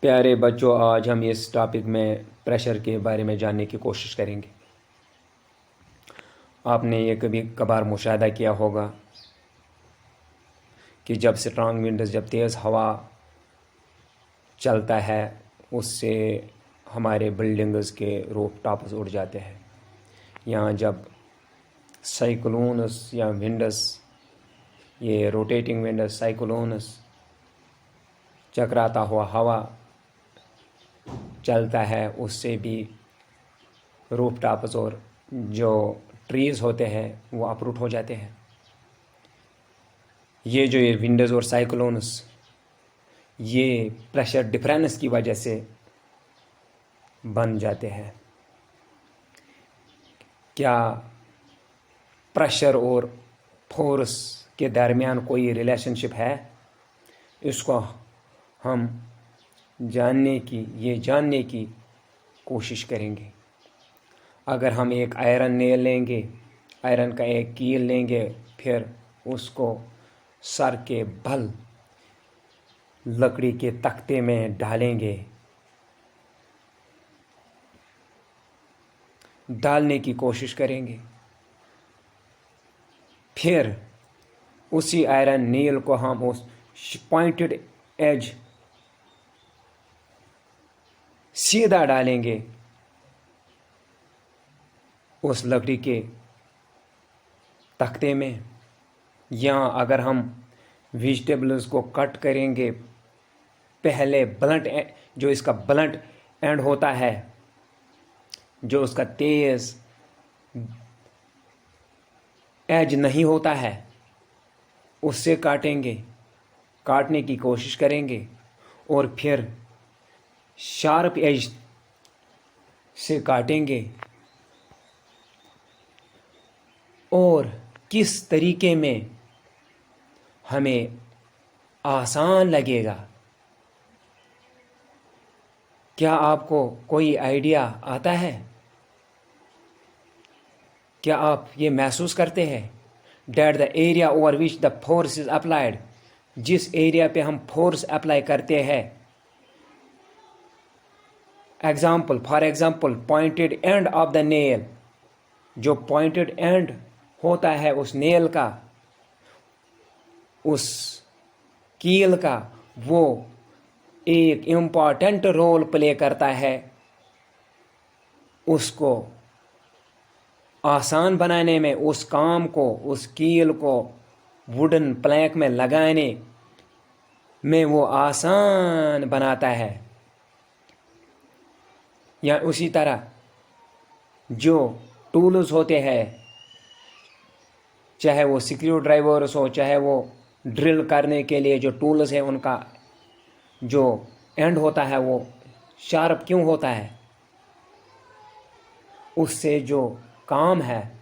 प्यारे बच्चों, आज हम इस टॉपिक में प्रेशर के बारे में जानने की कोशिश करेंगे। आपने ये कभी कभार मुशाहिदा किया होगा कि जब स्ट्रांग विंड्स, जब तेज़ हवा चलता है, उससे हमारे बिल्डिंग्स के रूफ टॉप्स उड़ जाते हैं। यहाँ जब साइक्लोन्स या विंड्स, ये रोटेटिंग विंड्स, साइक्लोन्स, चकराता हुआ हवा चलता है, उससे भी रूफ टॉप्स और जो ट्रीज़ होते हैं वो अपरूट हो जाते हैं। ये विंडोज़ और साइक्लोन्स, ये प्रेशर डिफरेंस की वजह से बन जाते हैं। क्या प्रेशर और फोर्स के दरमियान कोई रिलेशनशिप है? इसको हम जानने की कोशिश करेंगे। अगर हम एक आयरन नेल लेंगे, आयरन का एक कील लेंगे, फिर उसको सर के बल लकड़ी के तख्ते में डालने की कोशिश करेंगे, फिर उसी आयरन नेल को हम उस पॉइंटेड एज सीधा डालेंगे उस लकड़ी के तख्ते में। या अगर हम वेजिटेबल्स को कट करेंगे, पहले ब्लंट जो इसका ब्लंट एंड होता है, जो उसका तेज एज नहीं होता है, उससे काटने की कोशिश करेंगे, और फिर शार्प एज से काटेंगे। और किस तरीके में हमें आसान लगेगा, क्या आपको कोई आइडिया आता है? क्या आप ये महसूस करते हैं that the area over which the force is applied, जिस एरिया पे हम फोर्स अप्लाई करते हैं, for example pointed end of the nail, जो पॉइंटेड एंड होता है उस नेल का, उस कील का, वो एक इम्पॉर्टेंट रोल प्ले करता है उसको आसान बनाने में, उस काम को, उस कील को वुडन प्लैंक में लगाने में वो आसान बनाता है। या उसी तरह जो टूल्स होते हैं, चाहे वो स्क्रू ड्राइवर्स हो, चाहे वो ड्रिल करने के लिए जो टूल्स हैं, उनका जो एंड होता है वो शार्प क्यों होता है? उससे जो काम है,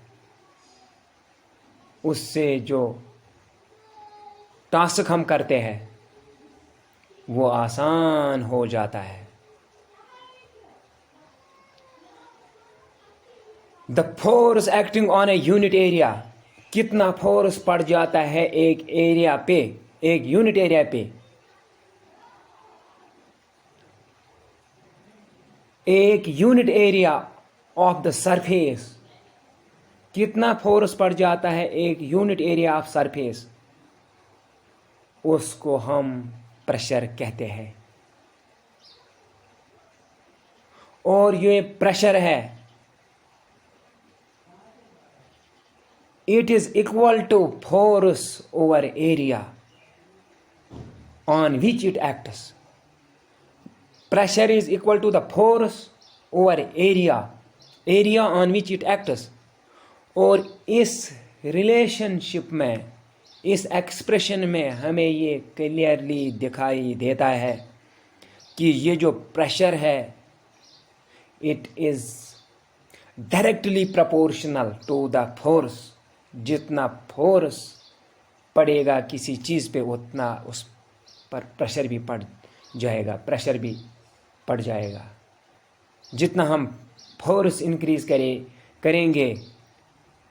उससे जो टास्क हम करते हैं, वो आसान हो जाता है। The force acting on a unit area, कितना फोर्स पड़ जाता है एक एरिया पे, एक यूनिट एरिया पे। एक unit area of the surface, कितना फोर्स पड़ जाता है एक यूनिट एरिया ऑफ सरफेस, उसको हम प्रेशर कहते हैं। और ये प्रेशर है, it is equal to force over area on which it acts. Pressure is equal to the force over area on which it acts. और इस रिलेशनशिप में, इस एक्सप्रेशन में हमें ये क्लियरली दिखाई देता है कि ये जो प्रेशर है, it is directly proportional to the force. जितना फोर्स पड़ेगा किसी चीज़ पे, उतना उस पर प्रेशर भी पड़ जाएगा। जितना हम फोर्स इंक्रीज करेंगे,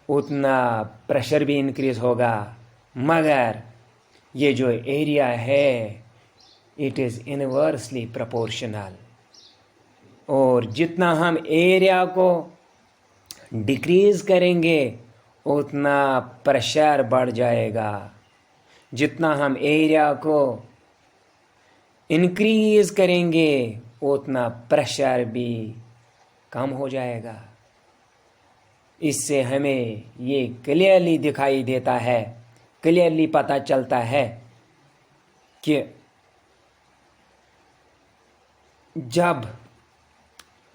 उतना प्रेशर भी इंक्रीज होगा। मगर ये जो एरिया है, इट इज़ इनवर्सली प्रोपोर्शनल। और जितना हम एरिया को डिक्रीज़ करेंगे उतना प्रेशर बढ़ जाएगा, जितना हम एरिया को इंक्रीज़ करेंगे उतना प्रेशर भी कम हो जाएगा। इससे हमें ये क्लियरली दिखाई देता है, क्लियरली पता चलता है कि जब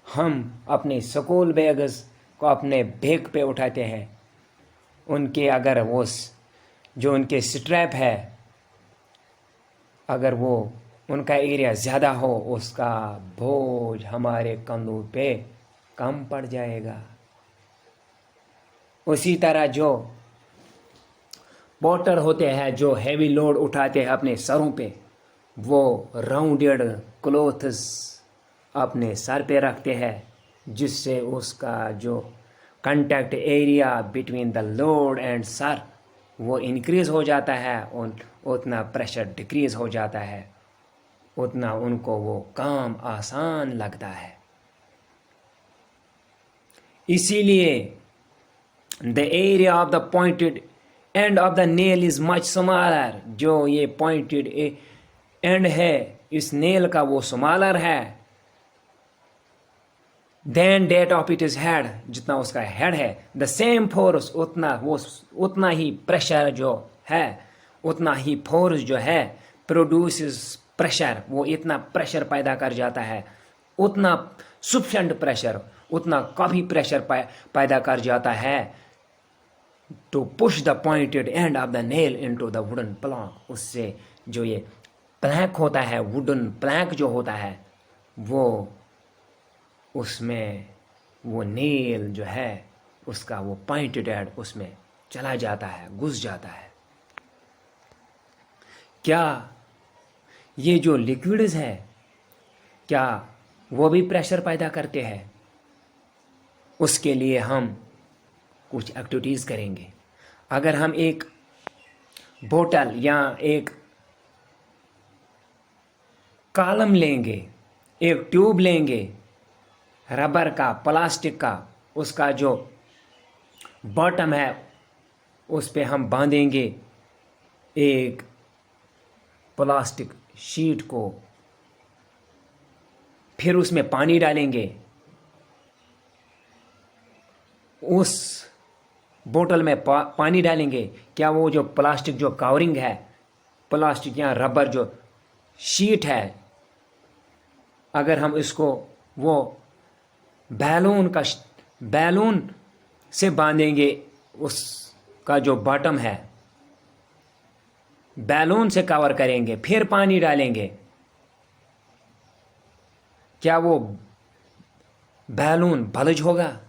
हम अपने स्कूल बैग्स को अपने बैग पे उठाते हैं, उनके अगर वो जो उनके स्ट्रैप है, अगर वो उनका एरिया ज़्यादा हो, उसका बोझ हमारे कंधों पे कम पड़ जाएगा। उसी तरह जो पोर्टर होते हैं, जो हैवी लोड उठाते हैं अपने सरों पे, वो राउंडेड क्लोथ्स अपने सर पे रखते हैं, जिससे उसका जो contact area between the load and sir वो इंक्रीज़ हो जाता है, उतना प्रेशर डिक्रीज़ हो जाता है, उतना उनको वो काम आसान लगता है। इसीलिए the area of the pointed end of the nail is much smaller. जो ये पॉइंटेड एंड है इस नेल का, वो स्मॉलर है than that of it is head, जितना उसका हेड है। द सेम फोर्स, उतना ही प्रेशर जो है, उतना ही फोर्स जो है प्रोड्यूसेस प्रेशर, वो इतना प्रेशर पैदा कर जाता है, उतना सफिशिएंट प्रेशर, उतना काफ़ी प्रेशर पैदा कर जाता है to push the pointed end of the nail into the wooden plank. उससे जो ये प्लैंक होता है, वुडन प्लैंक जो होता है, वो उसमें वो नेल जो है उसका वो पॉइंटेड एंड उसमें चला जाता है, घुस जाता है। क्या ये जो लिक्विड्स है, क्या वो भी प्रेशर पैदा करते हैं? उसके लिए हम कुछ एक्टिविटीज़ करेंगे। अगर हम एक बोतल या एक कॉलम लेंगे, एक ट्यूब लेंगे रबर का, प्लास्टिक का, उसका जो बॉटम है उस पे हम बांधेंगे एक प्लास्टिक शीट को, फिर उसमें पानी डालेंगे, उस बोतल में पानी डालेंगे। क्या वो जो प्लास्टिक जो कवरिंग है, प्लास्टिक या रबर जो शीट है, अगर हम इसको वो बैलून से बांधेंगे, उसका जो बॉटम है बैलून से कवर करेंगे, फिर पानी डालेंगे, क्या वो बैलून बल्ज होगा?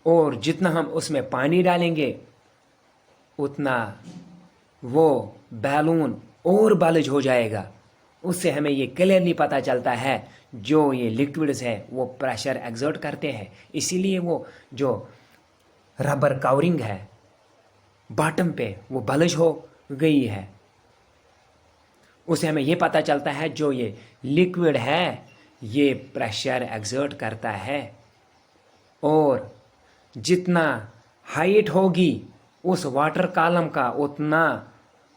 और जितना हम उसमें पानी डालेंगे उतना वो बैलून और बल्ज हो जाएगा। उससे हमें ये क्लियरली पता चलता है जो ये लिक्विड्स है वो प्रेशर एक्सर्ट करते हैं, इसीलिए वो जो रबर कवरिंग है बॉटम पे वो बल्ज हो गई है। उससे हमें ये पता चलता है जो ये लिक्विड है ये प्रेशर एक्सर्ट करता है, और जितना हाइट होगी उस वाटर कॉलम का उतना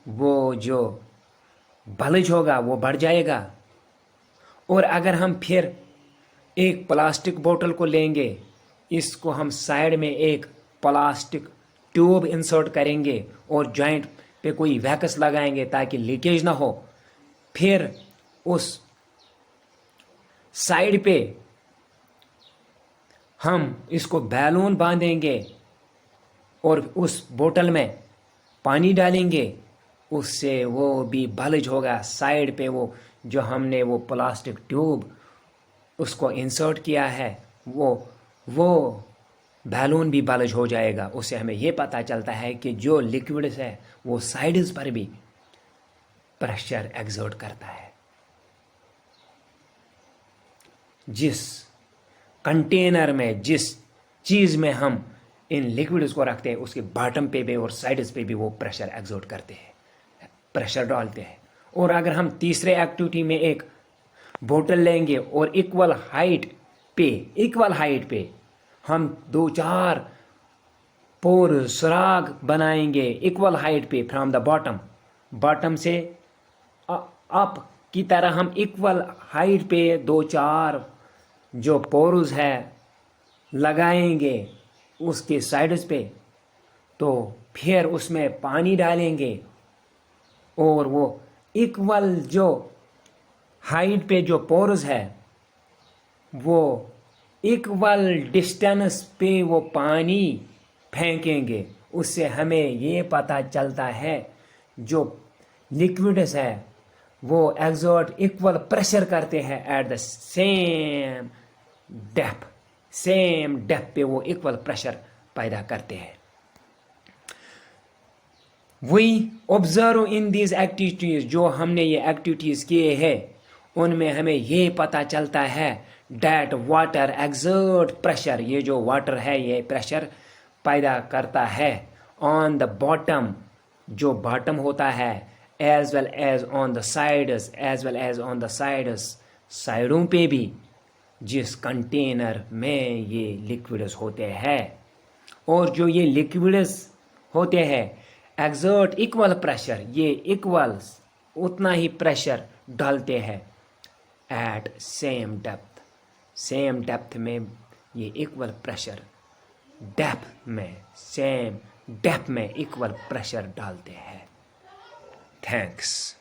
वो जो बल्ज होगा वो बढ़ जाएगा। और अगर हम फिर एक प्लास्टिक बोतल को लेंगे, इसको हम साइड में एक प्लास्टिक ट्यूब इंसर्ट करेंगे और जॉइंट पे कोई वैक्स लगाएंगे ताकि लीकेज ना हो, फिर उस साइड पे हम इसको बैलून बांधेंगे और उस बोतल में पानी डालेंगे, उससे वो भी बल्ज होगा। साइड पे वो जो हमने वो प्लास्टिक ट्यूब उसको इंसर्ट किया है वो बैलून भी बल्ज हो जाएगा। उससे हमें ये पता चलता है कि जो लिक्विड्स है वो साइड्स पर भी प्रेशर एक्सर्ट करता है। जिस कंटेनर में, जिस चीज़ में हम इन लिक्विड्स को रखते हैं उसके बॉटम पे भी और साइड्स पे भी वो प्रेशर एक्सर्ट करते हैं, प्रेशर डालते हैं। और अगर हम तीसरे एक्टिविटी में एक बोतल लेंगे और इक्वल हाइट पे हम 2-4 पोर सुराग बनाएंगे इक्वल हाइट पे फ्रॉम द बॉटम से अप की तरह हम इक्वल हाइट पे 2-4 जो पोर्स है लगाएंगे उसके साइड्स पे, तो फिर उसमें पानी डालेंगे और वो इक्वल जो हाइट पे जो पोर्स है वो इक्वल डिस्टेंस पे वो पानी फेंकेंगे। उससे हमें ये पता चलता है जो लिक्विड्स है वो एक्सर्ट इक्वल प्रेशर करते हैं एट द सेम डेप्थ पे वो इक्वल प्रेशर पैदा करते हैं। We observe in these activities, जो हमने ये एक्टिविटीज़ किए हैं उनमें हमें ये पता चलता है डैट वाटर एक्सर्ट प्रेशर, ये जो वाटर है ये प्रेशर पैदा करता है ऑन द बॉटम, जो बॉटम होता है, as well as on the sides, साइडों पे भी, जिस कंटेनर में ये लिक्विड्स होते हैं। और जो ये लिक्विड्स होते हैं एक्सर्ट इक्वल प्रेशर, ये इक्वल उतना ही प्रेशर डालते हैं एट सेम डेप्थ में, ये इक्वल प्रेशर सेम डेप्थ में इक्वल प्रेशर डालते हैं। थैंक्स।